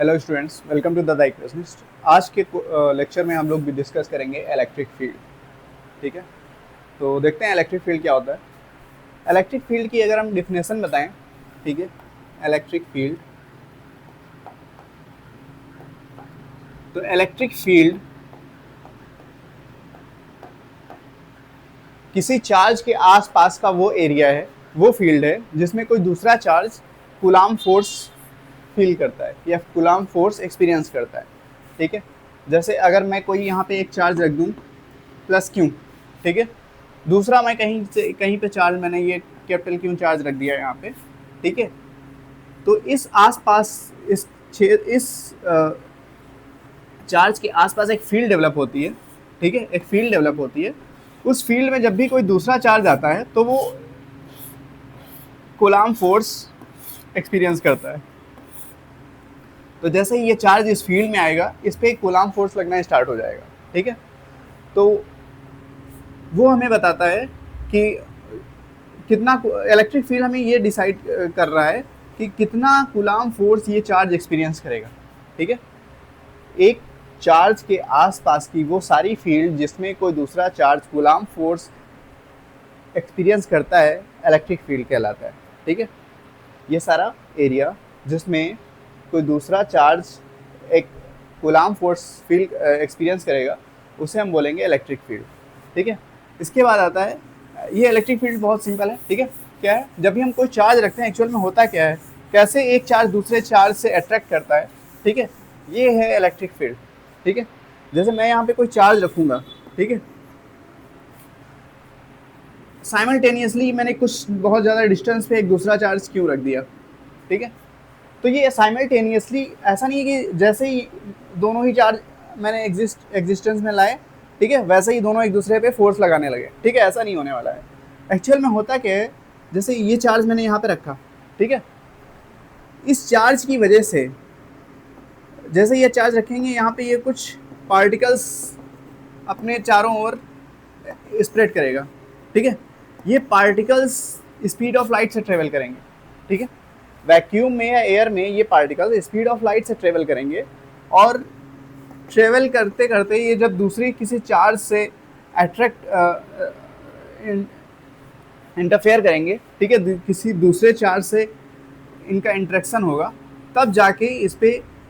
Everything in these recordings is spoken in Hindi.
Hello students, welcome to the Equationist. आज के लेक्चर में हम लोग भी डिस्कस करेंगे इलेक्ट्रिक फील्ड। ठीक है, तो देखते हैं इलेक्ट्रिक फील्ड क्या होता है। इलेक्ट्रिक फील्ड की अगर हम डिफिनेशन बताएं, ठीक है, इलेक्ट्रिक फील्ड, तो इलेक्ट्रिक फील्ड किसी चार्ज के आसपास का वो एरिया है, वो फील्ड है जिसमें कोई दूसरा चार्ज कूलाम फोर्स फील करता है या कूलाम फोर्स एक्सपीरियंस करता है। ठीक है, जैसे अगर मैं कोई यहाँ पे एक चार्ज रख दूँ प्लस क्यू, ठीक है, दूसरा मैं कहीं पे चार्ज, मैंने ये कैपिटल क्यू चार्ज रख दिया है यहाँ पे, ठीक है, तो इस आसपास इस चार्ज के आसपास एक फील्ड डेवलप होती है। ठीक है, एक फील्ड डेवलप होती है। उस फील्ड में जब भी कोई दूसरा चार्ज आता है तो वो कूलाम फोर्स एक्सपीरियंस करता है। तो जैसे ही ये चार्ज इस फील्ड में आएगा, इस पर कूलाम फोर्स लगना स्टार्ट हो जाएगा। ठीक है, तो वो हमें बताता है कि कितना इलेक्ट्रिक फील्ड, हमें ये डिसाइड कर रहा है कि कितना कूलाम फोर्स ये चार्ज एक्सपीरियंस करेगा। ठीक है, एक चार्ज के आसपास की वो सारी फील्ड जिसमें कोई दूसरा चार्ज कूलाम फोर्स एक्सपीरियंस करता है, इलेक्ट्रिक फील्ड कहलाता है। ठीक है, ये सारा एरिया जिसमें कोई दूसरा चार्ज एक कूलाम फोर्स फील्ड एक्सपीरियंस करेगा, उसे हम बोलेंगे इलेक्ट्रिक फील्ड। ठीक है, इसके बाद आता है, ये इलेक्ट्रिक फील्ड बहुत सिंपल है। ठीक है, क्या है, जब भी हम कोई चार्ज रखते हैं, एक्चुअल में होता क्या है, कैसे एक चार्ज दूसरे चार्ज से अट्रैक्ट करता है। ठीक है, ये है इलेक्ट्रिक फील्ड। ठीक है, जैसे मैं यहाँ पे कोई चार्ज रखूँगा, ठीक है, साइमल्टेनियसली मैंने कुछ बहुत ज़्यादा डिस्टेंस पे एक दूसरा चार्ज क्यों रख दिया। ठीक है, तो ये साइमल्टेनियसली ऐसा नहीं है कि जैसे ही दोनों ही चार्ज मैंने एग्जिस्टेंस में लाए, ठीक है, वैसे ही दोनों एक दूसरे पे फोर्स लगाने लगे। ठीक है, ऐसा नहीं होने वाला है। एक्चुअल में होता क्या है, जैसे ये चार्ज मैंने यहाँ पे रखा, ठीक है, इस चार्ज की वजह से जैसे ये चार्ज रखेंगे, यहाँ पे ये कुछ पार्टिकल्स अपने चारों ओर स्प्रेड करेगा। ठीक है, ये पार्टिकल्स स्पीड ऑफ लाइट से ट्रेवल करेंगे। ठीक है, वैक्यूम में या एयर में ये पार्टिकल्स स्पीड ऑफ लाइट से ट्रेवल करेंगे, और ट्रेवल करते करते ये जब दूसरी किसी चार्ज से अट्रैक्ट इंटरफेयर करेंगे, ठीक है, किसी दूसरे चार्ज से इनका इंटरेक्शन होगा, तब जाके इस पर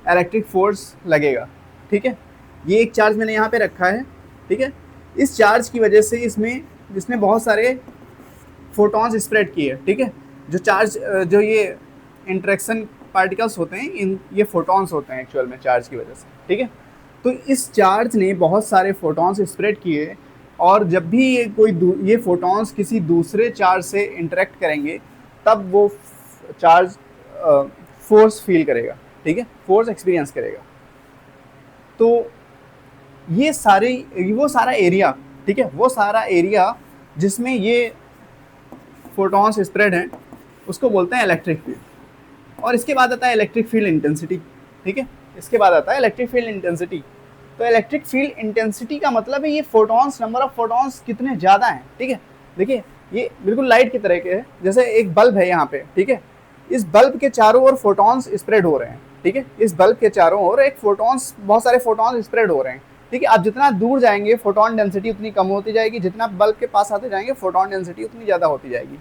इलेक्ट्रिक फोर्स लगेगा। ठीक है, ये एक चार्ज मैंने यहाँ पे रखा है। ठीक है, इस चार्ज की वजह से इसने बहुत सारे फोटॉन्स स्प्रेड किए। ठीक है, जो चार्ज जो ये इंटरेक्शन पार्टिकल्स होते हैं, ये फोटॉन्स होते हैं एक्चुअल में चार्ज की वजह से। ठीक है, तो इस चार्ज ने बहुत सारे फोटॉन्स स्प्रेड किए, और जब भी ये फोटॉन्स किसी दूसरे चार्ज से इंटरेक्ट करेंगे, तब वो चार्ज फोर्स फील करेगा। ठीक है, फोर्स एक्सपीरियंस करेगा। तो वो सारा एरिया, ठीक है, वो सारा एरिया जिसमें ये फोटॉन्स स्प्रेड हैं, उसको बोलते हैं इलेक्ट्रिक फील्ड। और इसके बाद आता है इलेक्ट्रिक फील्ड इंटेंसिटी। ठीक है, इसके बाद आता है इलेक्ट्रिक फील्ड इंटेंसिटी। तो इलेक्ट्रिक फील्ड इंटेंसिटी का मतलब है ये फोटॉन्स, नंबर ऑफ फोटॉन्स कितने ज़्यादा हैं। ठीक है, देखिए ये बिल्कुल लाइट की तरह के है, जैसे एक बल्ब है यहाँ पे। ठीक है, इस बल्ब के चारों ओर फोटॉन्स स्प्रेड हो रहे हैं। ठीक है, इस बल्ब के चारों ओर बहुत सारे फोटॉन्स स्प्रेड हो रहे हैं। ठीक है, आप जितना दूर जाएंगे फोटॉन डेंसिटी उतनी कम होती जाएगी, जितना बल्ब के पास आते जाएंगे फोटॉन डेंसिटी उतनी ज़्यादा होती जाएगी।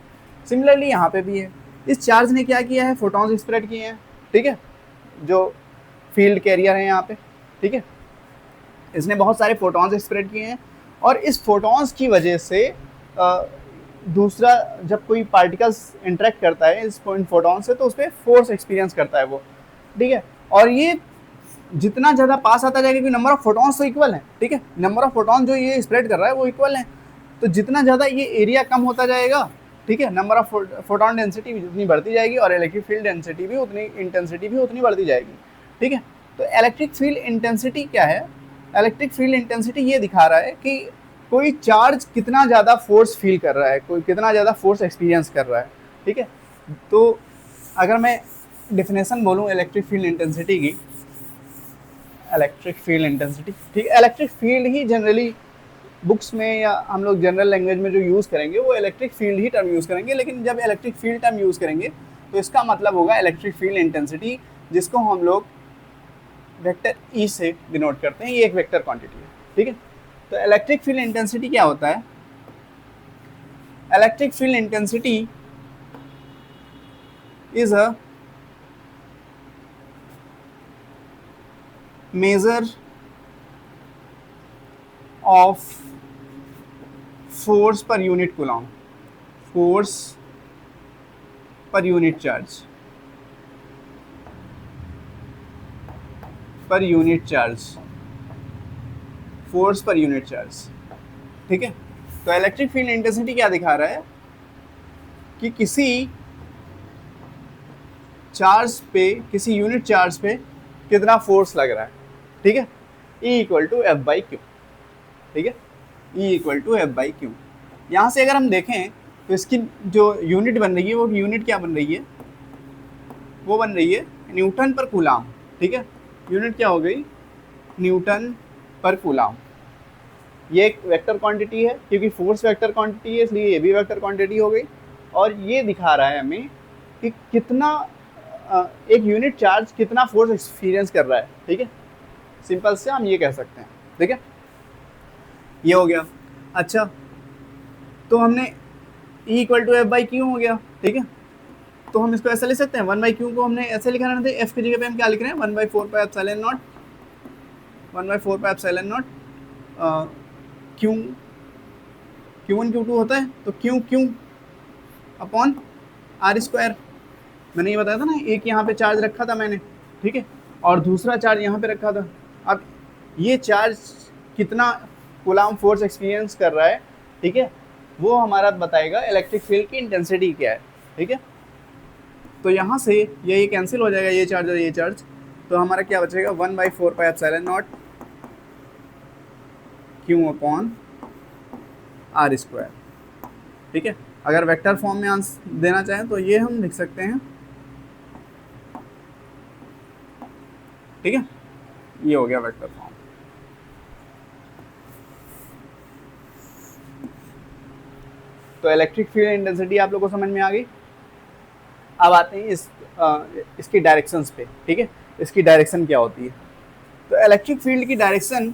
सिमिलरली यहाँ पे भी है, इस चार्ज ने क्या किया है, फोटॉन्स स्प्रेड किए हैं। ठीक है, जो फील्ड कैरियर है यहाँ पे, ठीक है, इसने बहुत सारे फोटॉन्स स्प्रेड किए हैं, और इस फोटॉन्स की वजह से दूसरा जब कोई पार्टिकल्स इंटरेक्ट करता है इस फोटॉन से, तो उस पर फोर्स एक्सपीरियंस करता है वो। ठीक है, और ये जितना ज़्यादा पास आता जाएगा, क्योंकि नंबर ऑफ फोटॉन्स तो इक्वल है। ठीक है, नंबर ऑफ फोटॉन जो ये स्प्रेड कर रहा है वो इक्वल है, तो जितना ज़्यादा ये एरिया कम होता जाएगा, ठीक है, नंबर ऑफ फोटॉन डेंसिटी भी उतनी बढ़ती जाएगी, और इलेक्ट्रिक फील्ड डेंसिटी भी उतनी बढ़ती जाएगी। ठीक है, तो इलेक्ट्रिक फील्ड इंटेंसिटी क्या है, इलेक्ट्रिक फील्ड इंटेंसिटी ये दिखा रहा है कि कोई चार्ज कितना ज़्यादा फोर्स फील कर रहा है, कोई कितना ज़्यादा फोर्स एक्सपीरियंस कर रहा है। ठीक है, तो अगर मैं डिफिनेशन बोलूँ इलेक्ट्रिक फील्ड इंटेंसिटी की, इलेक्ट्रिक फील्ड इंटेंसिटी, ठीक है, इलेक्ट्रिक फील्ड ही जनरली बुक्स में या हम लोग जनरल लैंग्वेज में जो यूज़ करेंगे वो इलेक्ट्रिक फील्ड ही टर्म यूज़ करेंगे। लेकिन जब इलेक्ट्रिक फील्ड टर्म यूज़ करेंगे तो इसका मतलब होगा इलेक्ट्रिक फील्ड इंटेंसिटी, जिसको हम लोग वेक्टर ई से डिनोट करते हैं, ये एक वेक्टर क्वांटिटी है, ठीक है। तो इलेक्ट्रिक फील्ड इंटेंसिटी क्या होता है? Electric field intensity is a measure of force per unit coulomb, force per unit charge, per unit charge, force per unit charge, ठीक है। तो इलेक्ट्रिक फील्ड इंटेंसिटी क्या दिखा रहा है कि किसी चार्ज पे, किसी यूनिट चार्ज पे कितना फोर्स लग रहा है, ठीक है। E equal to F by Q, ठीक है। E equal to F by Q. यहाँ से अगर हम देखें तो इसकी जो यूनिट बन रही है वो यूनिट क्या बन रही है? वो बन रही है न्यूटन पर कूलाम, ठीक है। यूनिट क्या हो गई? न्यूटन पर कूलाम। ये एक वेक्टर क्वांटिटी है क्योंकि फोर्स वेक्टर क्वांटिटी है, इसलिए ये भी वेक्टर क्वांटिटी हो गई। और ये दिखा रहा है हमें कि कितना एक यूनिट चार्ज कितना फोर्स एक्सपीरियंस कर रहा है, ठीक है। सिंपल से हम ये कह सकते हैं, ठीक है। ये हो गया। अच्छा, तो हमने E equal to F by Q हो गया, ठीक है। तो हम इसको ऐसा लिख सकते हैं, 1 बाई क्यू को हमने ऐसे लिखा रहना था, एफ की जगह पे हम क्या लिख रहे हैं? 1/4 pi epsilon not, 1/4 pi epsilon naught Q, Q1 Q2 होता है तो Q अपॉन आर स्क्वायर। मैंने ये बताया था ना, एक यहाँ पे चार्ज रखा था मैंने, ठीक है, और दूसरा चार्ज यहाँ पे रखा था। अब ये चार्ज कितना कूलाम फोर्स एक्सपीरियंस कर रहा है, ठीक है, वो हमारा बताएगा इलेक्ट्रिक फील्ड की इंटेंसिटी क्या है, ठीक है। तो यहाँ से ये कैंसिल हो जाएगा, ये चार्ज और ये चार्ज, तो हमारा क्या बचेगा? 1/4 pi epsilon naught Q upon R square, ठीक है। अगर वेक्टर फॉर्म में आंसर देना चाहें तो ये हम लिख सकते हैं, ठीक है। ये हो गया वेक्टर फॉर्म। तो इलेक्ट्रिक फील्ड इंटेंसिटी आप लोगों को समझ में आ गई। अब आते हैं इसकी डायरेक्शंस पे, ठीक है। इसकी डायरेक्शन क्या होती है? तो इलेक्ट्रिक फील्ड की डायरेक्शन,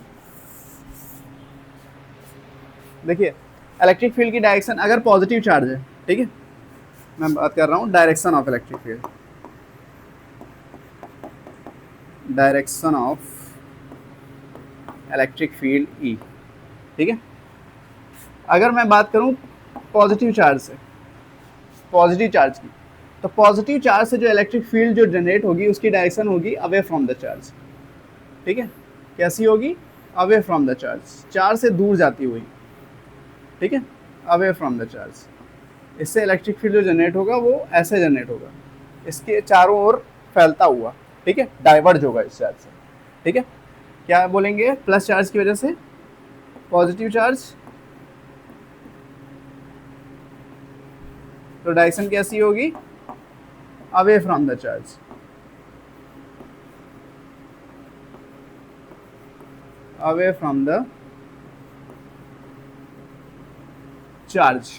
देखिए इलेक्ट्रिक फील्ड की डायरेक्शन अगर पॉजिटिव चार्ज है, ठीक है, मैं बात कर रहा हूँ direction of electric field, direction of electric field E, ठीक है। अगर मैं बात करूँ पॉजिटिव चार्ज से, पॉजिटिव चार्ज की, तो पॉजिटिव चार्ज से जो इलेक्ट्रिक फील्ड जो जनरेट होगी उसकी डायरेक्शन होगी अवे फ्रॉम द चार्ज, ठीक है। कैसी होगी? Away from the charge, charge से दूर जाती हुई, ठीक है, अवे फ्रॉम द चार्ज। इससे इलेक्ट्रिक फील्ड जो जनरेट होगा वो ऐसे जनरेट होगा, इसके चारों ओर फैलता हुआ, ठीक है, डाइवर्ज होगा इस चार्ज से, ठीक है। क्या बोलेंगे? प्लस चार्ज की वजह से पॉजिटिव चार्ज, तो डायरेक्शन कैसी होगी? Away from the charge, away from the charge.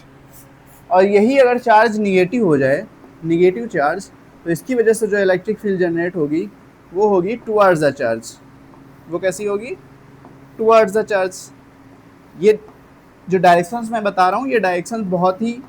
और यही अगर चार्ज निगेटिव हो जाए, निगेटिव चार्ज, तो इसकी वजह से जो इलेक्ट्रिक फील्ड जनरेट होगी वो होगी टुवर्ड्स द चार्ज। वो कैसी होगी? Towards the charge. ये जो डायरेक्शंस मैं बता रहा हूँ, ये डायरेक्शंस बहुत ही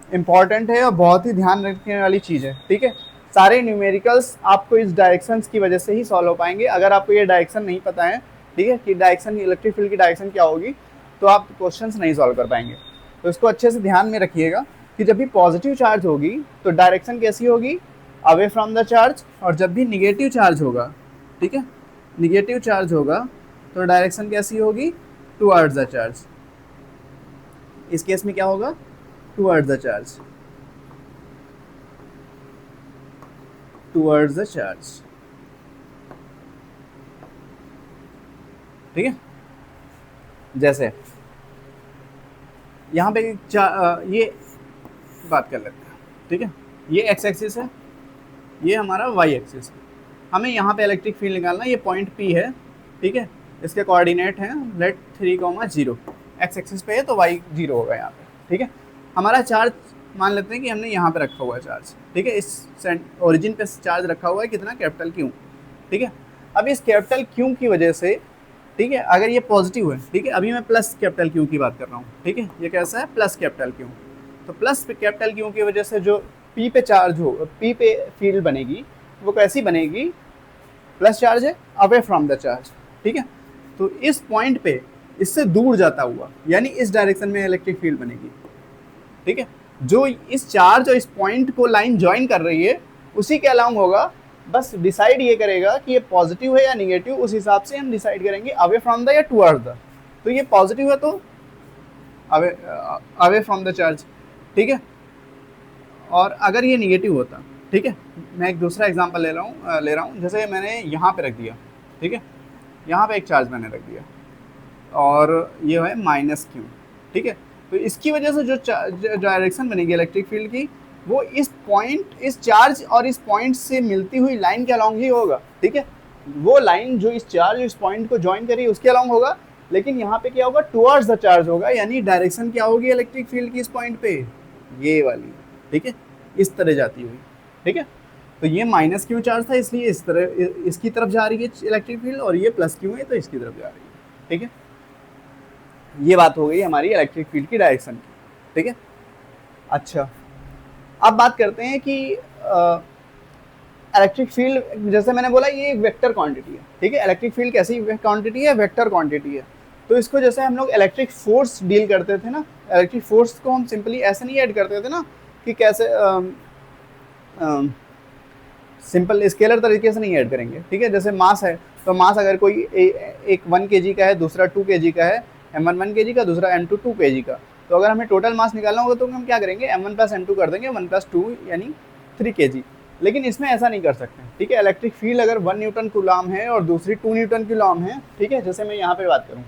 इंपॉर्टेंट है और बहुत ही ध्यान रखने वाली चीज़ है, ठीक है। सारे न्यूमेरिकल्स आपको इस डायरेक्शंस की वजह से ही सॉल्व हो पाएंगे। अगर आपको ये डायरेक्शन नहीं पता है, ठीक है, कि डायरेक्शन इलेक्ट्रिक फील्ड की डायरेक्शन क्या होगी, तो आप क्वेश्चंस नहीं सॉल्व कर पाएंगे। तो इसको अच्छे से ध्यान में रखिएगा कि जब भी पॉजिटिव चार्ज होगी तो डायरेक्शन कैसी होगी? Away from the charge. और जब भी निगेटिव चार्ज होगा, ठीक है, निगेटिव चार्ज होगा तो डायरेक्शन कैसी होगी? Towards the charge. इस केस में क्या होगा? Towards the charge, towards the charge, ठीक है। जैसे यहाँ पे ये बात कर लेते हैं, ठीक है। ये एक्स एक्सिस है, ये हमारा वाई एक्सिस है। हमें यहाँ पे इलेक्ट्रिक फील्ड निकालना है। ये पॉइंट P है, ठीक है, इसके कोऑर्डिनेट हैं लेट 3,0। एक्स एक्सिस पे है तो वाई 0 होगा यहाँ पे, ठीक है। हमारा चार्ज मान लेते हैं कि हमने यहाँ पे रखा हुआ है चार्ज, ठीक है, इस ओरिजिन पे चार्ज रखा हुआ है कितना? कैपिटल Q, ठीक है। अब इस कैपिटल क्यू की वजह से, ठीक है, अगर ये पॉजिटिव है, ठीक है, अभी मैं प्लस कैपिटल क्यू की बात कर रहा हूँ, ठीक है, ये कैसा है, प्लस कैपिटल क्यू। तो प्लस कैपिटल क्यू की वजह से जो पी पे चार्ज हो, पी पे फील्ड बनेगी, वो कैसी बनेगी, प्लस चार्ज है, अवे फ्रॉम द चार्ज, ठीक है। तो इस पॉइंट पे इससे दूर जाता हुआ, यानी इस डायरेक्शन में इलेक्ट्रिक फील्ड बनेगी, ठीक है। जो इस चार्ज और इस पॉइंट को लाइन ज्वाइन कर रही है, उसी के अलाउंग होगा, बस डिसाइड ये करेगा कि ये पॉजिटिव है या निगेटिव, उस हिसाब से हम डिसाइड करेंगे अवे फ्रॉम द या टुवर्ड्स द। तो ये पॉजिटिव है तो अवे फ्रॉम द चार्ज, ठीक है। और अगर ये निगेटिव होता, ठीक है, मैं एक दूसरा एग्जांपल ले रहा हूँ, जैसे मैंने यहाँ पे रख दिया, ठीक है, यहाँ पे एक चार्ज मैंने रख दिया और ये है माइनस क्यू, ठीक है। तो इसकी वजह से जो डायरेक्शन बनेगी इलेक्ट्रिक फील्ड की, वो इस पॉइंट, इस चार्ज और इस पॉइंट से मिलती हुई लाइन के अलोंग ही होगा, ठीक है। वो लाइन जो इस चार्ज इस पॉइंट को ज्वाइन करी उसके अलोंग होगा, लेकिन यहाँ पे क्या होगा, टुवर्ड्स द चार्ज होगा, यानी डायरेक्शन क्या होगी इलेक्ट्रिक फील्ड की इस पॉइंट पे, ये वाली, ठीक है, इस तरह जाती हुई, ठीक है। तो ये माइनस क्यू चार्ज था, इसलिए इस तरह इसकी तरफ जा रही है इलेक्ट्रिक फील्ड, और ये प्लस क्यू है तो इसकी तरफ जा रही है, ठीक है। ये बात हो गई हमारी इलेक्ट्रिक फील्ड की डायरेक्शन की, ठीक है। अच्छा, अब बात करते हैं कि इलेक्ट्रिक फील्ड, जैसे मैंने बोला, ये एक वेक्टर क्वांटिटी है, ठीक है। इलेक्ट्रिक फील्ड कैसी क्वांटिटी है, वेक्टर क्वांटिटी है। तो इसको जैसे हम लोग इलेक्ट्रिक फोर्स डील करते थे ना, इलेक्ट्रिक फोर्स को हम सिंपली ऐसे नहीं ऐड करते थे ना कि कैसे सिंपल स्केलर तरीके से नहीं ऐड करेंगे, ठीक है। जैसे मास है, तो मास अगर कोई एक 1 kg का है, दूसरा 2 kg का है, m1 1 kg का, दूसरा m2 2 kg का, तो अगर हमें टोटल मास निकालना होगा तो हम क्या करेंगे, m1 + m2 कर देंगे, 1 + 2 यानी 3 kg। लेकिन इसमें ऐसा नहीं कर सकते, ठीक है। इलेक्ट्रिक फील्ड अगर 1 न्यूटन कूलॉम है और दूसरी 2 न्यूटन कूलॉम है, ठीक है, जैसे मैं यहाँ पे बात करूँ,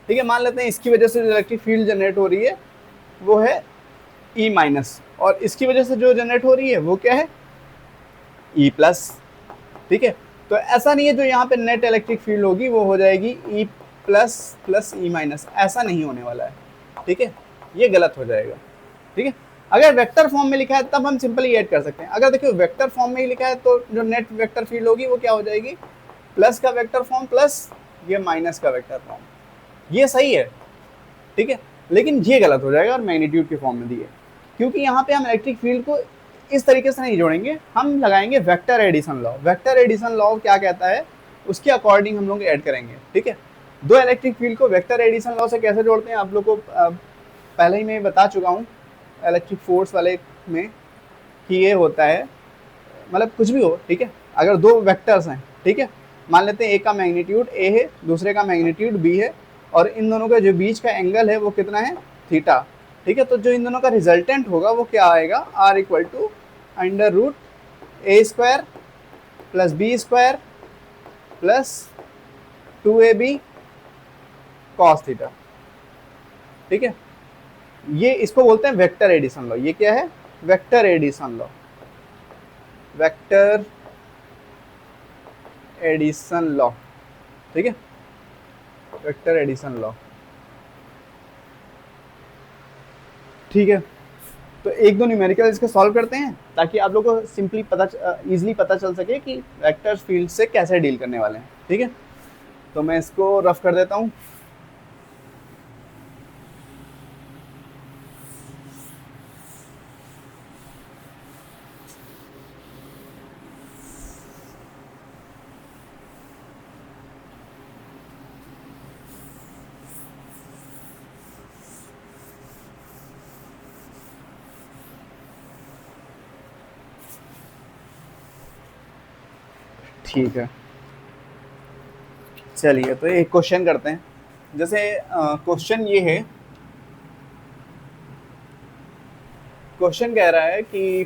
ठीक है, मान लेते हैं इसकी वजह से जो इलेक्ट्रिक फील्ड जनरेट हो रही है वो है E-, और इसकी वजह से जो जनरेट हो रही है वो क्या है, E+, ठीक है। तो ऐसा नहीं है जो यहाँ पे नेट इलेक्ट्रिक फील्ड होगी वो हो जाएगी E+ + E-, ऐसा नहीं होने वाला है, ठीक है, ये गलत हो जाएगा, ठीक है। अगर वेक्टर फॉर्म में लिखा है तब हम सिंपली ऐड कर सकते हैं। अगर देखिए वेक्टर फॉर्म में ही लिखा है तो जो नेट वेक्टर फील्ड होगी वो क्या हो जाएगी, प्लस का वेक्टर फॉर्म प्लस ये माइनस का वेक्टर फॉर्म, ये सही है, ठीक है। लेकिन ये गलत हो जाएगा और मैग्नीट्यूड के फॉर्म में दिए, क्योंकि यहाँ पे हम इलेक्ट्रिक फील्ड को इस तरीके से नहीं जोड़ेंगे, हम लगाएंगे vector addition law. Vector addition law क्या कहता है, उसके अकॉर्डिंग हम लोग ऐड करेंगे, ठीक है। दो इलेक्ट्रिक फील्ड को वेक्टर एडिशन लॉ से कैसे जोड़ते हैं आप लोग को पहले ही मैं बता चुका हूँ इलेक्ट्रिक फोर्स वाले में, कि ये होता है, मतलब कुछ भी हो, ठीक है, अगर दो वेक्टर्स हैं, ठीक है, मान लेते हैं एक का मैग्नीट्यूड A है, दूसरे का मैग्नीट्यूड B है, और इन दोनों का जो बीच का एंगल है वो कितना है, थीटा, ठीक है। तो जो इन दोनों का रिजल्टेंट होगा वो क्या आएगा, R = √A² + B² + 2AB cos theta, ठीक है। ये इसको बोलते हैं वेक्टर एडिशन लॉ। ये क्या है, vector addition law, vector addition law, ठीक है, वेक्टर एडिशन लॉ, ठीक है। तो एक दो न्यूमेरिकल इसके सॉल्व करते हैं ताकि आप लोगों को सिंपली इजीली पता चल सके कि वेक्टर फील्ड से कैसे डील करने वाले हैं, ठीक है। तो मैं इसको रफ कर देता हूँ। ठीक है, चलिए तो एक क्वेश्चन करते हैं। जैसे क्वेश्चन ये है, क्वेश्चन कह रहा है कि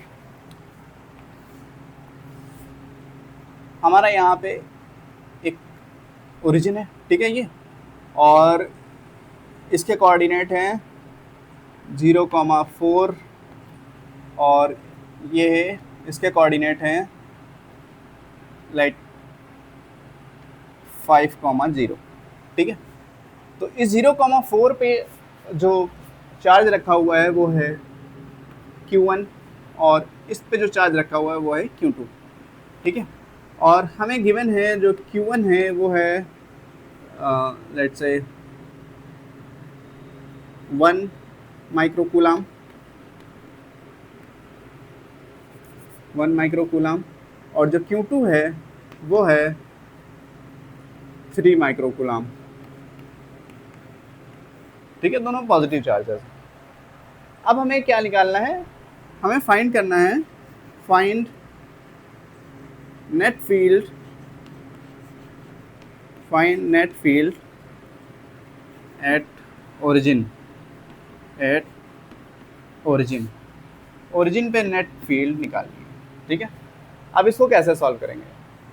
हमारा यहाँ पे एक ओरिजिन है, ठीक है, ये, और इसके कोऑर्डिनेट हैं 0,4 और ये है इसके कोऑर्डिनेट हैं लाइक 5,0, ठीक है। तो इस 0,4 पे जो चार्ज रखा हुआ है वो है Q1 और इस पे जो चार्ज रखा हुआ है वो है Q2, ठीक है। और हमें गिवन है जो Q1 है वो है लेट्स से 1 माइक्रोकूलम, 1 माइक्रोकूलम, और जो Q2 है वो है 3 माइक्रोकूलम। ठीक है, दोनों पॉजिटिव चार्जेस। अब हमें क्या निकालना है, हमें फाइंड करना है, find net field, find net field at origin, at origin, origin पे नेट फील्ड निकालिए। ठीक है, अब इसको कैसे सॉल्व करेंगे,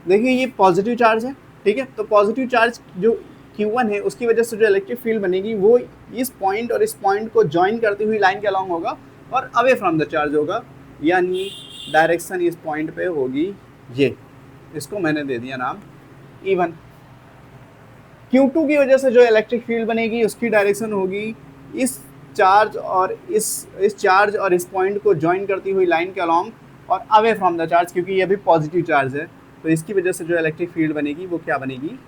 देखिए ये पॉजिटिव चार्ज है। ठीक है, तो पॉजिटिव चार्ज जो Q1 है उसकी वजह से जो इलेक्ट्रिक फील्ड बनेगी वो इस पॉइंट और इस पॉइंट को ज्वाइन करती हुई लाइन के अलॉन्ग होगा और अवे फ्रॉम द चार्ज होगा, यानी डायरेक्शन इस पॉइंट पे होगी ये, इसको मैंने दे दिया नाम E1। Q2 की वजह से जो इलेक्ट्रिक फील्ड बनेगी उसकी डायरेक्शन होगी इस चार्ज और इस चार्ज और इस पॉइंट को ज्वाइन करती हुई लाइन के अलॉन्ग और अवे फ्रॉम द चार्ज, क्योंकि ये भी पॉजिटिव चार्ज है तो इसकी वजह से जो इलेक्ट्रिक फील्ड बनेगी वो क्या बनेगी,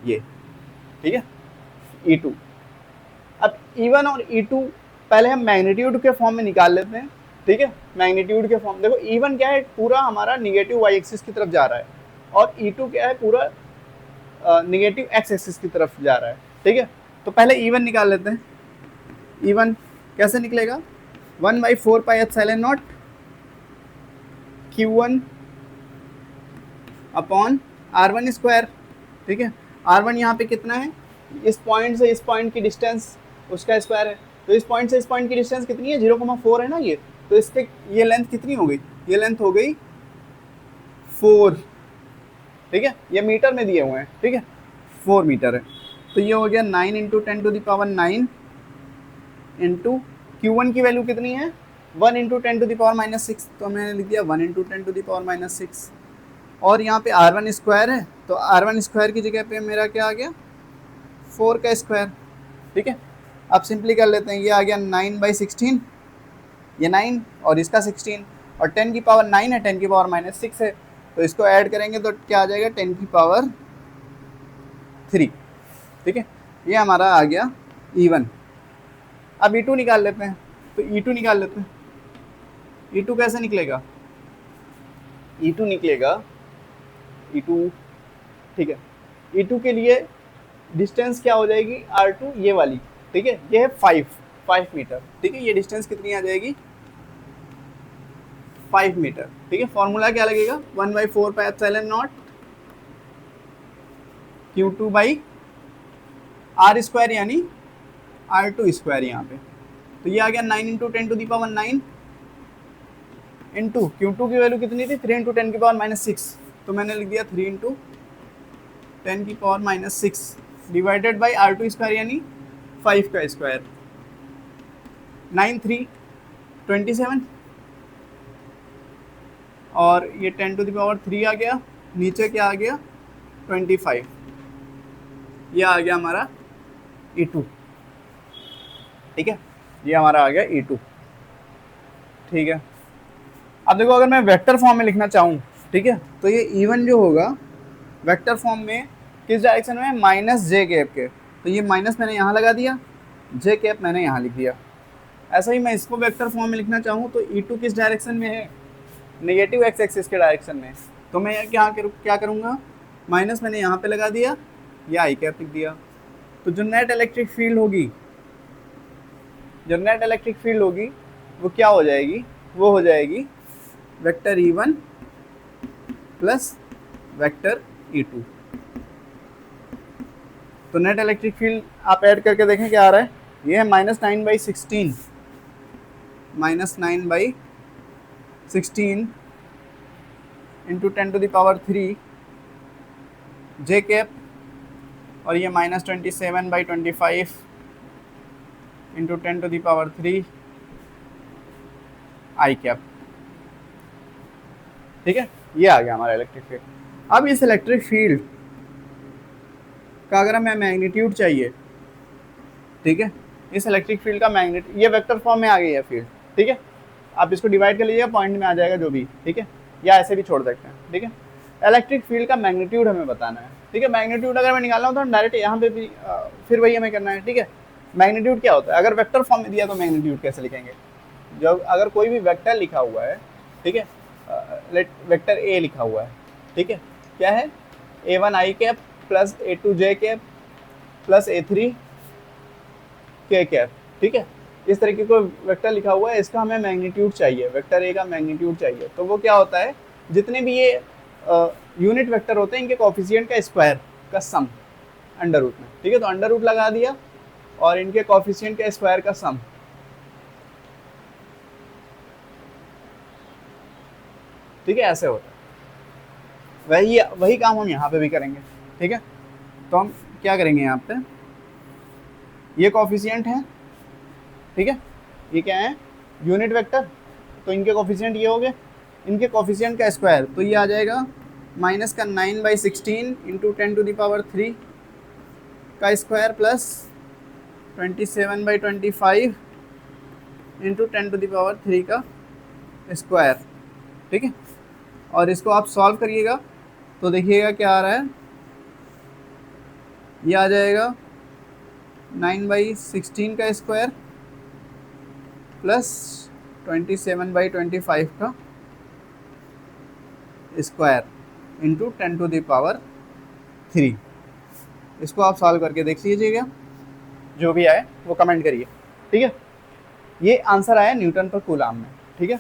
ये। ठीक है, E2। अब E1 और E2 पहले हम मैग्नीट्यूड के फॉर्म में निकाल लेते हैं। ठीक है, मैग्नीट्यूड के फॉर्म, देखो E1 क्या है, पूरा हमारा निगेटिव वाई एक्सिस की तरफ जा रहा है और E2 क्या है, पूरा निगेटिव एक्स एक्सिस की तरफ जा रहा है। ठीक है, तो पहले E1 निकाल लेते हैं। E1 कैसे निकलेगा, 1/4 pi epsilon not Q1 upon R1 square. ठीक है, R1 यहाँ पे कितना है, इस पॉइंट से इस पॉइंट की डिस्टेंस उसका स्क्वायर है, तो इस पॉइंट से इस पॉइंट की डिस्टेंस कितनी है, 0,4 है ना ये, तो इसके ये लेंथ कितनी हो गई, ये लेंथ हो गई 4। ठीक है, ये मीटर में दिए हुए हैं। ठीक है, 4 मीटर है, तो ये हो गया 9 × 10⁻9 इंटू Q1 की वैल्यू कितनी है, 1 × 10⁻6, तो मैंने लिख दिया 1 × 10⁻6। और यहाँ पे R1 स्क्वायर है, तो R1 स्क्वायर की जगह पे मेरा क्या आ गया, 4 का स्क्वायर। ठीक है, अब सिंपली कर लेते हैं, ये आ गया 9/16, ये 9 और इसका 16, और 10 की पावर 9 है, 10 की पावर -6 है, तो इसको ऐड करेंगे तो क्या आ जाएगा, 10 की पावर 3। ठीक है, ये हमारा आ गया E1। अब E2 निकाल लेते हैं, तो E2 निकाल लेते हैं। E2 कैसे निकलेगा, E2 निकलेगा, E2, ठीक है, E2 के लिए डिस्टेंस क्या हो जाएगी, R2 ये वाली। ठीक है, ये है 5 मीटर। ठीक है, ये डिस्टेंस कितनी आ जाएगी, 5 मीटर। ठीक है, फॉर्मूला क्या लगेगा, 1/4 pi epsilon not Q2 by R square, यानी R2 स्क्वायर यहाँ पे, तो ये आ गया 9 × 10⁻9 इंटू Q2 की वैल्यू कितनी थी, 3 × 10 की पावर -6, तो मैंने लिख दिया 3 × 10 की power -6 divided by R2 square, यानी 5 का स्क्वायर, 9 3 27, और ये 10⁻3 आ गया, नीचे क्या आ गया 25, ये आ गया हमारा E2। ठीक है, ये हमारा आ गया E2। ठीक है, अब देखो अगर मैं वेक्टर फॉर्म में लिखना चाहूँ, ठीक है, तो ये E1 जो होगा वेक्टर फॉर्म में किस डायरेक्शन में, -j कैप के, तो ये माइनस मैंने यहाँ लगा दिया, j कैप मैंने यहाँ लिख दिया। ऐसा ही मैं इसको वेक्टर फॉर्म में लिखना चाहूँ तो E2 किस डायरेक्शन में है, नेगेटिव एक्स एक्सिस के डायरेक्शन में, तो मैं क्या करूँगा, माइनस मैंने यहाँ पे लगा दिया, या आई कैप लिख दिया। तो जो नेट इलेक्ट्रिक फील्ड होगी, जो नेट इलेक्ट्रिक फील्ड होगी वो क्या हो जाएगी, वो हो जाएगी vector E1 plus vector E2। तो नेट इलेक्ट्रिक फील्ड आप ऐड करके देखें क्या आ रहा है, ये है -9/16, -9/16 इंटू 10⁻3 j कैप, और ये -27/25 इंटू 10⁻3 आई कैप। ठीक है, ये आ गया हमारा इलेक्ट्रिक फील्ड। अब इस इलेक्ट्रिक फील्ड का अगर हमें मैग्नीट्यूड चाहिए, ठीक है, इस इलेक्ट्रिक फील्ड का मैग्नीट्यूड, ये वेक्टर फॉर्म में आ गई है फील्ड। ठीक है, आप इसको डिवाइड कर लीजिएगा, पॉइंट में आ जाएगा जो भी। ठीक है, या ऐसे भी छोड़ सकते हैं। ठीक है, इलेक्ट्रिक फील्ड का मैग्नीट्यूड हमें बताना है, ठीक है। मैग्नीट्यूड अगर मैं निकालना हो तो हम डायरेक्ट यहाँ पे भी फिर वही हमें करना है, ठीक है। मैग्नीट्यूड क्या होता है, अगर वेक्टर फॉर्म में दिया तो मैग्नीट्यूड कैसे लिखेंगे, जब अगर कोई भी वेक्टर लिखा हुआ है, ठीक है, लेट वेक्टर ए लिखा हुआ है, ठीक है, क्या है, a1 i cap plus a2 j cap plus a3 k cap, ठीक है, इस तरीके को वेक्टर लिखा हुआ है, इसका हमें मैग्नीट्यूड चाहिए, वेक्टर ए का मैग्नीट्यूड चाहिए। तो वो क्या होता है, जितने भी ये यूनिट वेक्टर होते हैं इनके कोफिशिएंट का स्क्वायर का सम अंडर रूट में, ठीक है। तो अंडर रूट लगा दिया और इनके कोफिशिएंट का स्क्वायर का सम, ठीक है, ऐसे होता है। वही काम हम यहाँ पे भी करेंगे, ठीक है। तो हम क्या करेंगे, यहाँ पे ये कोफिशिएंट है, ठीक है, ये क्या है, यूनिट वेक्टर, तो इनके कोफिशिएंट ये हो गए, इनके कोफिशिएंट का स्क्वायर, तो ये आ जाएगा माइनस का 9/16 इंटू 10⁻³ का स्क्वायर प्लस 27/25 इंटू 10⁻³ का स्क्वायर, ठीक है। और इसको आप सॉल्व करिएगा तो देखिएगा क्या आ रहा है, ये आ जाएगा 9/16 का स्क्वायर प्लस 27/25 का स्क्वायर इंटू 10⁻³। इसको आप सॉल्व करके देख लीजिएगा, जो भी आए वो कमेंट करिए, ठीक है। ये आंसर आया न्यूटन पर कूलाम में, ठीक है।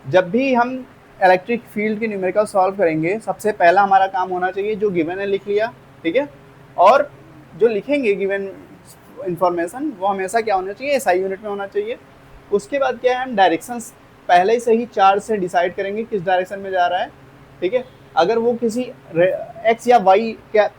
जब भी हम इलेक्ट्रिक फील्ड की न्यूमेरिकल सॉल्व करेंगे, सबसे पहला हमारा काम होना चाहिए, जो गिवन है लिख लिया, ठीक है, और जो लिखेंगे गिवन इंफॉर्मेशन वो हमेशा क्या होना चाहिए, एसआई यूनिट में होना चाहिए। उसके बाद क्या है, हम डायरेक्शंस पहले से ही चार्ट से डिसाइड करेंगे किस डायरेक्शन में जा रहा है, ठीक है। अगर वो किसी एक्स या वाई, क्या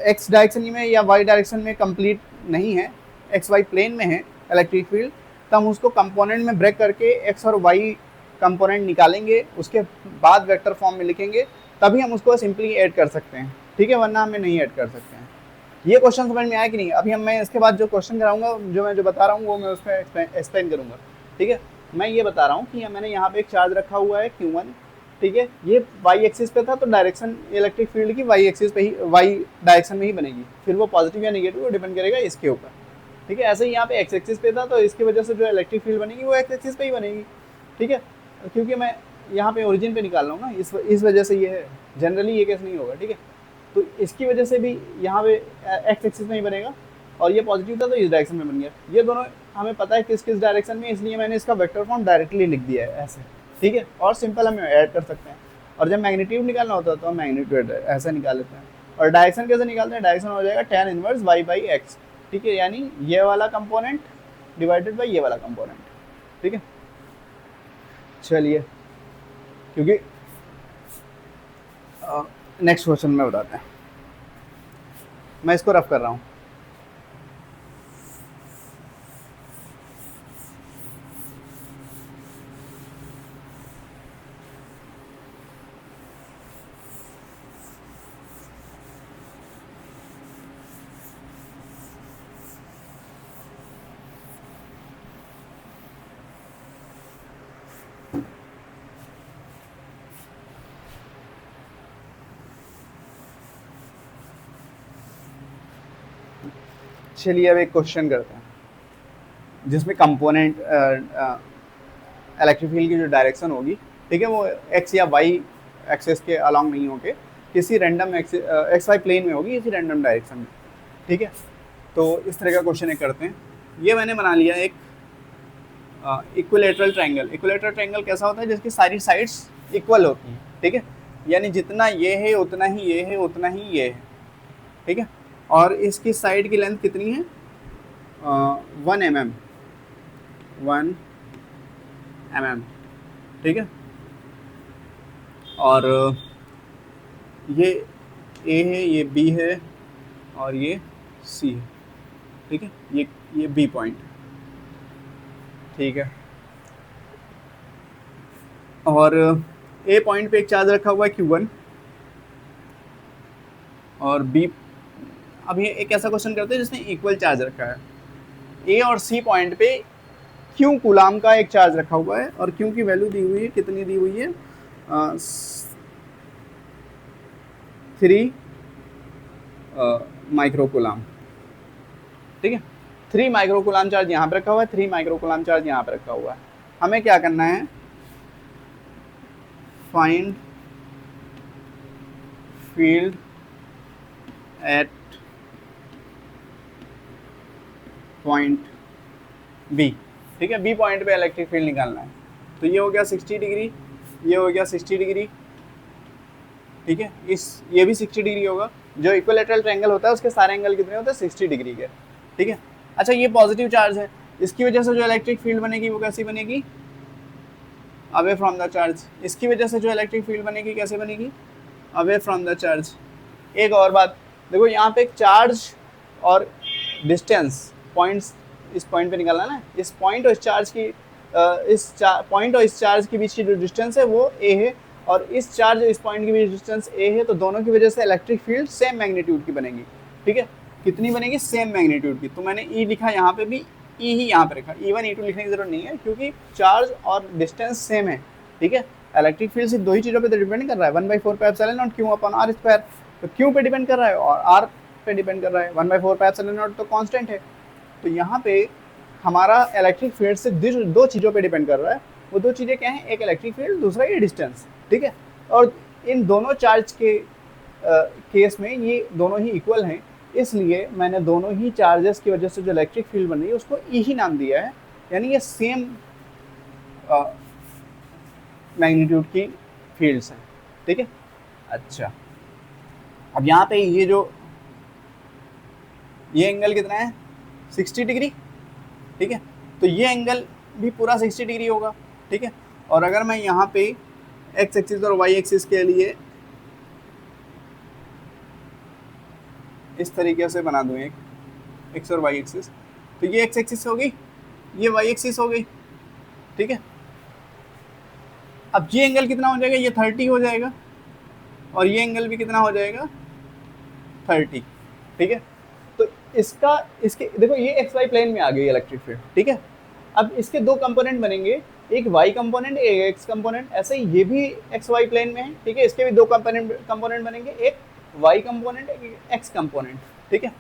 एक्स डायरेक्शन में या वाई डायरेक्शन में कंप्लीट नहीं है, एक्स वाई प्लेन में है इलेक्ट्रिक फील्ड, तो हम उसको कंपोनेंट में ब्रेक करके एक्स और वाई कंपोनेंट निकालेंगे, उसके बाद वेक्टर फॉर्म में लिखेंगे, तभी हम उसको सिंपली ऐड कर सकते हैं, ठीक है, वरना हमें नहीं ऐड कर सकते हैं। ये क्वेश्चन समझ में आया कि नहीं? अभी मैं इसके बाद जो क्वेश्चन कराऊंगा, जो बता रहा हूँ वो मैं उसमें एक्सप्लेन करूंगा, ठीक है। मैं ये बता रहा हूँ कि मैंने यहाँ पे एक चार्ज रखा हुआ है Q1, ठीक है, ये वाई एक्सिस पे था, तो डायरेक्शन इलेक्ट्रिक फील्ड की वाई एक्सिस पे ही, वाई डायरेक्शन में ही बनेगी, फिर वो पॉजिटिव या नेगेटिव वो डिपेंड करेगा इसके ऊपर, ठीक है। ऐसे ही यहाँ पे एक्स एक्सिस पे था, तो इसकी वजह से जो इलेक्ट्रिक फील्ड बनेगी वो एक्स एक्सिस पे ही बनेगी, ठीक है, क्योंकि मैं यहाँ पे ओरिजिन पे निकाल रहा हूँ ना, इस वजह से ये है, जनरली ये केस नहीं होगा, ठीक है। तो इसकी वजह से भी यहाँ पे एक्स एक्सिस में ही बनेगा, और ये पॉजिटिव था तो इस डायरेक्शन में बन गया। ये दोनों हमें पता है किस किस डायरेक्शन में, इसलिए मैंने इसका वेक्टर फॉर्म डायरेक्टली लिख दिया है ऐसे, ठीक है, और सिंपल हम ऐड कर सकते हैं। और जब मैग्नीट्यूड निकालना होता है तो हम मैग्नीट्यूड ऐसा निकाल लेते हैं। और डायरेक्शन कैसे निकालते हैं, डायरेक्शन हो जाएगा tan इनवर्स y/x, ठीक है, यानी ये वाला कंपोनेंट डिवाइडेड बाई ये वाला कंपोनेंट, ठीक है। चलिए, क्योंकि नेक्स्ट क्वेश्चन में बताते हैं, मैं इसको रफ कर रहा हूँ। चलिए अब एक क्वेश्चन करते हैं जिसमें कंपोनेंट इलेक्ट्रिक फील्ड की जो डायरेक्शन होगी, ठीक है, वो एक्स या वाई एक्सिस के अलॉन्ग नहीं होके किसी रैंडम एक्स वाई प्लेन में होगी, किसी रैंडम डायरेक्शन में, ठीक है। तो इस तरह का क्वेश्चन एक करते हैं। ये मैंने बना लिया एक इक्विलेटरल ट्रायंगल। इक्विलेटरल ट्रायंगल कैसा होता है, जिसकी सारी साइड्स इक्वल होती हैं, ठीक है, यानी जितना ये है उतना ही ये है, उतना ही ये है, ठीक है। और इसकी साइड की लेंथ कितनी है, 1 mm, 1 mm, ठीक है। और ये A है, ये B है, और ये C है, ठीक है, ये B पॉइंट, ठीक है। और A पॉइंट पे एक चार्ज रखा हुआ है Q1, और B, अब ये एक ऐसा क्वेश्चन करते हैं जिसने इक्वल चार्ज रखा है। A और C पॉइंट पे Q कूलाम का एक चार्ज रखा हुआ है, और Q की वैल्यू दी हुई है, कितनी दी हुई है, 3 माइक्रोकूलाम, ठीक है। 3 माइक्रोकूलाम चार्ज यहाँ पे रखा हुआ है, 3 माइक्रोकूलाम चार्ज यहाँ पे रखा हुआ है। हमें क्या करना है, find field at point B, ठीक है। बी पॉइंट पे इलेक्ट्रिक फील्ड निकालना है। तो ये हो गया 60 डिग्री, ये हो गया 60 डिग्री, ठीक है। ये भी 60 डिग्री होगा। जो इक्विलैटरल ट्रायंगल होता है उसके सारे एंगल कितने होते हैं, 60 डिग्री के, ठीक है। अच्छा, ये पॉजिटिव चार्ज है, इसकी वजह से जो इलेक्ट्रिक फील्ड बनेगी वो कैसी बनेगी, अवे फ्रॉम द चार्ज। इसकी वजह से जो इलेक्ट्रिक फील्ड बनेगी कैसे बनेगी, अवे फ्रॉम द चार्ज। एक और बात देखो, यहाँ पे चार्ज और डिस्टेंस पॉइंट्स, इस पॉइंट पे निकालना ना, इस पॉइंट और इस चार्ज की पॉइंट और इस चार्ज के बीच की जो डिस्टेंस है वो ए है, और इस चार्ज और इस पॉइंट के बीच डिस्टेंस ए है। तो दोनों की वजह से इलेक्ट्रिक फील्ड सेम मैग्नीट्यूड की बनेगी, ठीक है। कितनी बनेगी, सेम मैग्नीट्यूड की। तो मैंने ई लिखा, यहाँ पे भी ई ही यहाँ पे रखा, E1 E2 लिखने की जरूरत नहीं है, क्योंकि चार्ज और डिस्टेंस सेम है, ठीक है। इलेक्ट्रिक फील्ड सिर्फ दो ही चीज़ों पे तो डिपेंड कर रहा है, 1/4 pi epsilon not Q upon R square. तो Q पे डिपेंड कर रहा है और R पे डिपेंड कर रहा है, 1/4 पाई एप्सिलॉन नॉट तो कांस्टेंट है। तो यहाँ पे हमारा इलेक्ट्रिक फील्ड सिर्फ दो चीज़ों पे डिपेंड कर रहा है। वो दो चीज़ें क्या हैं, एक इलेक्ट्रिक फील्ड, दूसरा ये डिस्टेंस, ठीक है। और इन दोनों चार्ज के केस में ये दोनों ही इक्वल हैं, इसलिए मैंने दोनों ही चार्जेस की वजह से जो इलेक्ट्रिक फील्ड बन रही है उसको ई ही नाम दिया है, यानी ये सेम मैग्नीट्यूड की फील्ड्स हैं, ठीक है। अच्छा, अब यहाँ पे ये एंगल कितना है, 60 डिग्री, ठीक है। तो ये एंगल भी पूरा 60 डिग्री होगा, ठीक है। और अगर मैं यहाँ पे एक्स एक्सिस और वाई एक्सिस के लिए इस तरीके से बना दूँ, एक एक्स और वाई एक्सिस, तो ये एक्स एक्सिस हो गई, ये वाई एक्सिस हो गई, ठीक है। अब ये एंगल कितना हो जाएगा, ये 30 हो जाएगा, और ये एंगल भी कितना हो जाएगा, 30, ठीक है। तो इसके देखो, ये एक्स वाई प्लेन में आ गई इलेक्ट्रिक फील्ड, ठीक है। अब इसके दो कंपोनेंट बनेंगे, एक वाई कंपोनेंट, एक एक्स कंपोनेंट। ऐसे ही ये भी एक्स वाई प्लेन में है, ठीक है। इसके भी दो कंपोनेंट बनेंगे, एक वाई कंपोनेंट, एक एक्स कंपोनेंट, ठीक है।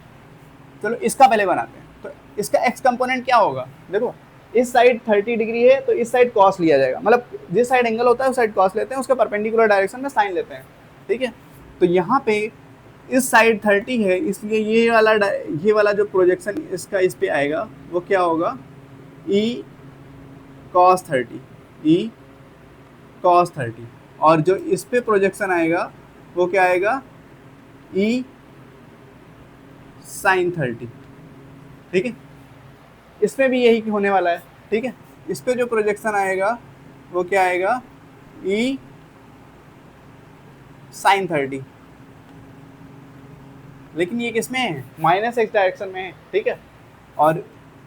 चलो इसका पहले बनाते हैं। तो इसका एक्स कंपोनेंट क्या होगा, देखो इस साइड 30 डिग्री है तो इस साइड कॉस लिया जाएगा, मतलब जिस साइड एंगल होता है उस साइड कॉस लेते हैं, उसके परपेंडिकुलर डायरेक्शन में साइन लेते हैं, ठीक है। तो यहाँ पे इस साइड 30 है, इसलिए ये वाला जो प्रोजेक्शन इसका इस पे आएगा वो क्या होगा, ई cos 30, ई cos 30। और जो इस पे प्रोजेक्शन आएगा वो क्या आएगा, ई sin 30, ठीक है। इसमें भी यही होने वाला है, ठीक है। इस पे जो प्रोजेक्शन आएगा वो क्या आएगा, ई sin 30। लेकिन ये किसमें है, -x डायरेक्शन में है, ठीक है। और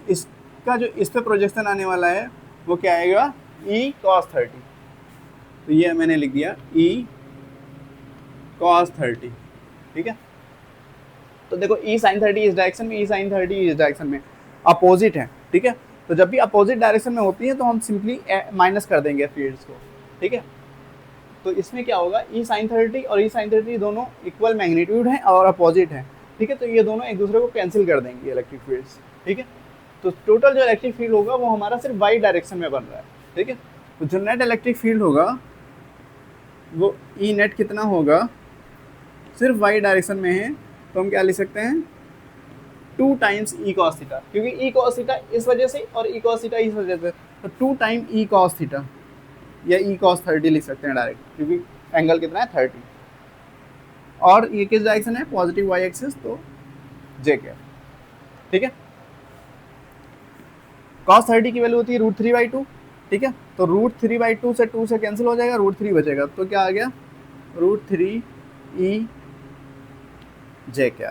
इसका जो इस पे प्रोजेक्शन आने वाला है वो क्या आएगा, ई cos 30। तो ये मैंने लिख दिया, ई cos 30, ठीक है। तो देखो ई sin 30 इस डायरेक्शन में, ई sin 30 इस डायरेक्शन में, अपोजिट है, ठीक है। तो जब भी अपोजिट डायरेक्शन में होती है तो हम सिंपली माइनस कर देंगे फील्ड्स को, ठीक है। तो इसमें क्या होगा, ई sin 30 और ई sin 30 दोनों इक्वल मैग्नीट्यूड हैं और अपोजिट हैं, ठीक है। तो ये दोनों एक दूसरे को कैंसिल कर देंगे इलेक्ट्रिक फील्ड्स, ठीक है। तो टोटल जो इलेक्ट्रिक फील्ड होगा वो हमारा सिर्फ वाई डायरेक्शन में बन रहा है, ठीक है। तो जो नेट इलेक्ट्रिक फील्ड होगा वो ई नेट कितना होगा, सिर्फ वाई डायरेक्शन में है, तो हम क्या लिख सकते हैं, 2 टाइम्स ई cos थीटा, क्योंकि ई cos थीटा इस वजह से और ई cos थीटा इस वजह से, तो 2 टाइम ई cos थीटा या ई cos 30 लिख सकते हैं डायरेक्ट, क्योंकि एंगल कितना है, 30। और ये किस डायरेक्शन है, पॉजिटिव वाई एक्सिस, तो जे के, ठीक है। cos 30 की वैल्यू होती है √3/2, ठीक है। तो √3/2 से 2 से कैंसिल हो जाएगा, √3 बचेगा, तो क्या आ गया, √3 ई जे के।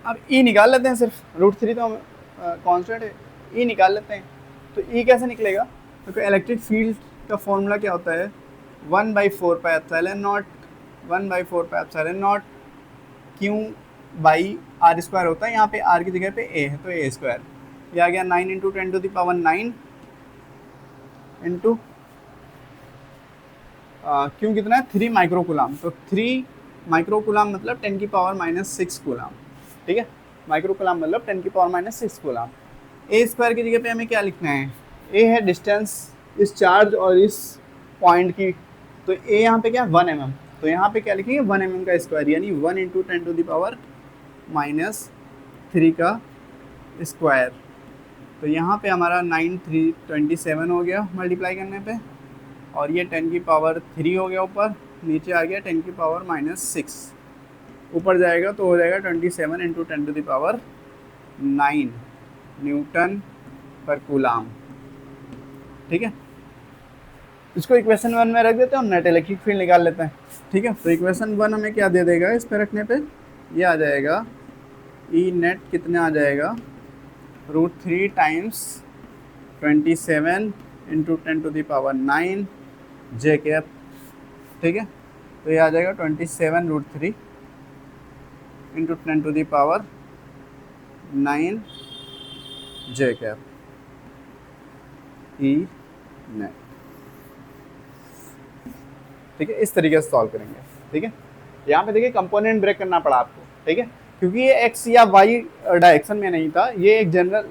अब ई निकाल लेते हैं, सिर्फ √3 तो कांस्टेंट है, ई निकाल लेते हैं। तो ई कैसे निकलेगा, तो इलेक्ट्रिक फील्ड का फॉर्मूला क्या होता है, 1/4 pi epsilon not, 1/4 pi epsilon not Q/r² होता है। यहाँ पे r की जगह पे a है तो a², ये आ गया 9 × 10⁻⁹ × क्यों कितना है 3 माइक्रो कूलाम, तो 3 माइक्रो कूलाम मतलब 10⁻⁻6 कूलाम, ठीक है। माइक्रो कूलाम मतलब 10⁻�6 कूलाम। ए स्क्वायर की जगह पे हमें क्या लिखना है, ए है डिस्टेंस इस चार्ज और इस पॉइंट की, तो ए यहाँ पे क्या 1 mm, तो यहाँ पे क्या लिखेंगे 1 mm का स्क्वायर, यानी 1 × 10⁻³ का स्क्वायर। तो यहाँ पे हमारा 9 3 27 हो गया मल्टीप्लाई करने पे, और ये 10⁻³ हो गया ऊपर, नीचे आ गया 10⁻⁻6, ऊपर जाएगा तो हो जाएगा 27 × 10⁻⁹ न्यूटन पर कूलाम, ठीक है। इसको इक्वेशन 1 में रख देते हैं, हम नेट इलेक्ट्रिक फील्ड निकाल लेते हैं, ठीक है। तो इक्वेशन 1 हमें क्या दे देगा, इस पे रखने पे ये आ जाएगा ई नेट कितना आ जाएगा √3 टाइम्स 27 × 10⁻⁹ जे कैप, ठीक है। तो ये आ जाएगा 27 √3 × 10⁻⁹ जे कैप ई नेट, ठीक है। इस तरीके से सॉल्व करेंगे, ठीक है। यहाँ पे देखिए कंपोनेंट ब्रेक करना पड़ा आपको, ठीक है, क्योंकि ये एक्स या वाई डायरेक्शन में नहीं था, ये एक जनरल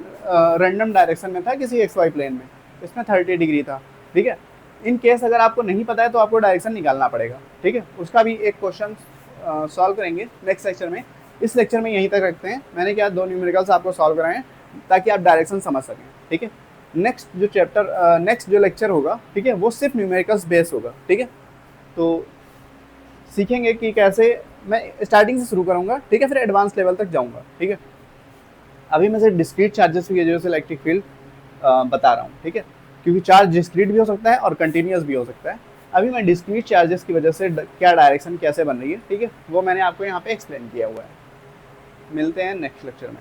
रैंडम डायरेक्शन में था किसी एक्स वाई प्लेन में, इसमें 30 डिग्री था, ठीक है। इन केस अगर आपको नहीं पता है तो आपको डायरेक्शन निकालना पड़ेगा, ठीक है। उसका भी एक क्वेश्चन सॉल्व करेंगे नेक्स्ट लेक्चर में। इस लेक्चर में यहीं तक रखते हैं, मैंने क्या 2 न्यूमेरिकल्स आपको सॉल्व कराए हैं ताकि आप डायरेक्शन समझ सकें, ठीक है। नेक्स्ट जो लेक्चर होगा, ठीक है, वो सिर्फ न्यूमेरिकल्स बेस होगा, ठीक है। तो सीखेंगे कि कैसे, मैं स्टार्टिंग से शुरू करूँगा, ठीक है, फिर एडवांस लेवल तक जाऊँगा, ठीक है। अभी मैं सिर्फ डिस्क्रीट चार्जेस की वजह से इलेक्ट्रिक फील्ड बता रहा हूँ, ठीक है, क्योंकि चार्ज डिस्क्रीट भी हो सकता है और कंटिन्यूस भी हो सकता है। अभी मैं डिस्क्रीट चार्जेस की वजह से क्या डायरेक्शन कैसे बन रही है, ठीक है, वो मैंने आपको यहाँ पे एक्सप्लेन किया हुआ है। मिलते हैं नेक्स्ट लेक्चर में।